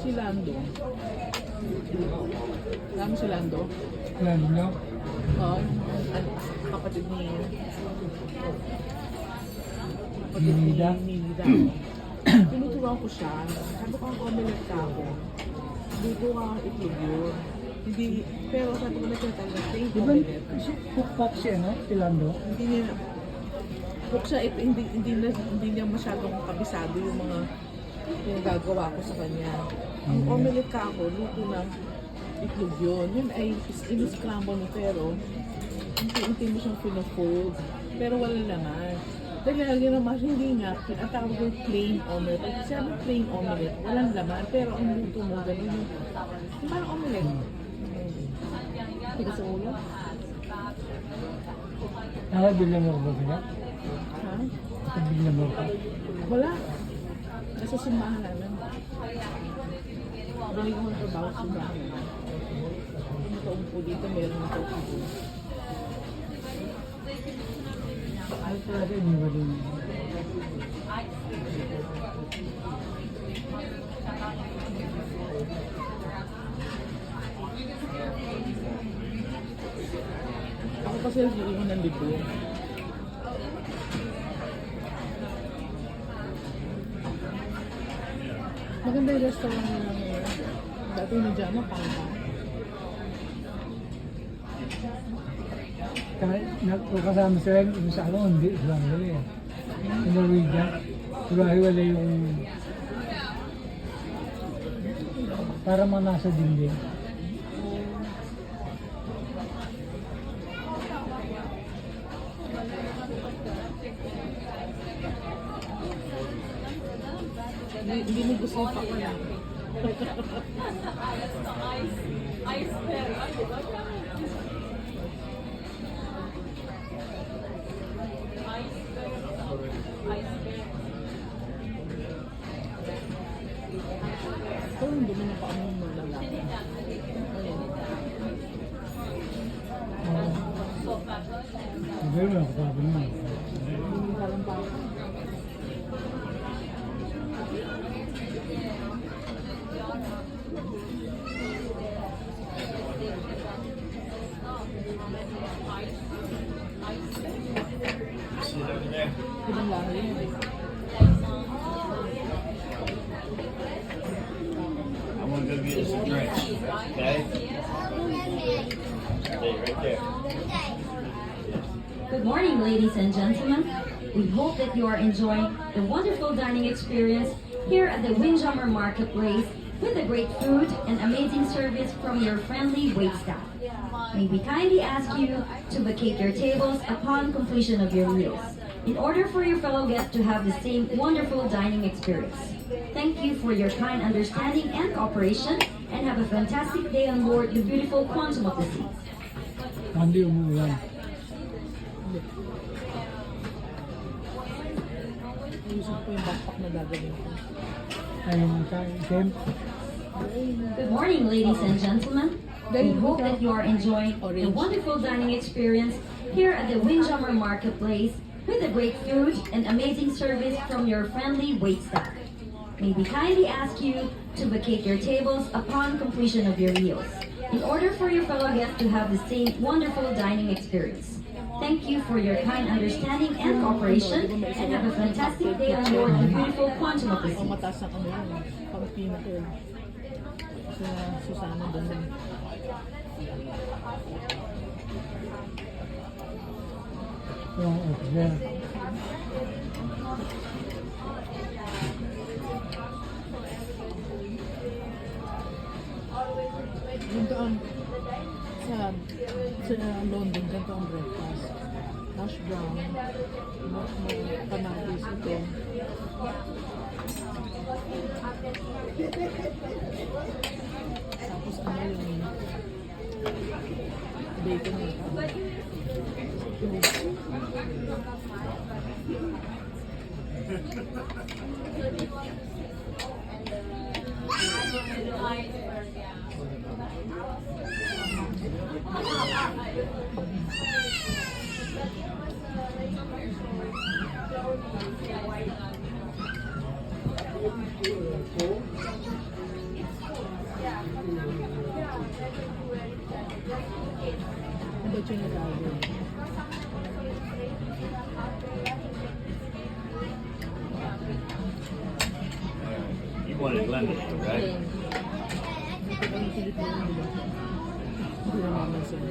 Si Lando. Alam mo si Lando? Lalo nyo? Oo. Kapatid ni... Nida? Nida. Tinuturuan ko siya. Sabi ko ang omelette ka ako. Luto ka ang itlog yun. Hindi, pero sabi ko na siya talaga, plain Diba, omelette. cook si ano? Si Lando? Hindi niya, cook siya, hindi niya masyadong kabisado yung mga yung gagawa ko sa kanya. Ang omelette ka ako, luto ng itlog yun. Yun ay in-scramble mo pero unti-unti mo siyang pino-fold. Pero wala naman. Dahil lagi naman hindi nga, ang tawag ko plain omelette. Kasi sabi plain omelette, walang laman. Pero ang luto mo, gano'n yung parang omelette. Tiga sa ulo. Nakabila mo ba sila? Ha? Nakabila mo ka? Wala. Nasa simbahan namin. Dahil ko ang trabaho sa simbahan namin. Kung po dito, meron na po. Ay, talaga hindi ba din? Ako kasi nag-iwan ng libro. Maganda yung restaurant nila ngayon. Dati na dyan, pangka. Kasama sila yung sa ano, hindi sila nila eh. Yung Norwegian, wala yung para mga nasa dingding. Hindi mo gusto yung pakala. Ito hindi mo na pa kami malalaki. Hindi mo ako sabi mo. Hindi mo parang pa. Ibang lahi yun eh. I'm gonna go get us a drink. Okay? Stay right there. Good morning, ladies and gentlemen. We hope that you are enjoying the wonderful dining experience here at the Windjammer Marketplace with the great food and amazing service from your friendly waitstaff. May we kindly ask you to vacate your tables upon completion of your meals in order for your fellow guests to have the same wonderful dining experience. Thank you for your kind understanding and cooperation, and have a fantastic day on board the beautiful Quantum of the Seas. Hindi umuulan. Ayusin ko yung backpack na gagawin ko. Ayun, Tim. Good morning, ladies and gentlemen. We hope that you are enjoying the wonderful dining experience here at the Windjammer Marketplace with the great food and amazing service from your friendly waitstaff. May we kindly ask you to vacate your tables upon completion of your meals in order for your fellow guests to have the same wonderful dining experience. Thank you for your kind understanding and cooperation, and have a fantastic day on board the beautiful Quantum of the Ang Seas. mataas ng ano yun. Pang-pina ko yun. Sa Susana doon. Yung officer. Ganito ang sa London, ganito ang breakfast. Hash brown, kamatis ito. Tapos ano yung bacon na ito. picture na tayo. You wanted lemon, right? Ang Pilipino nila. Hindi na naman sila.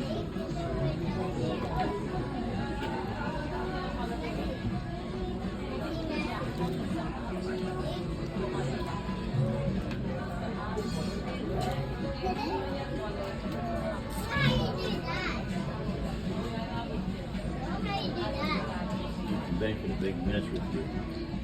Bank with a big mess with you.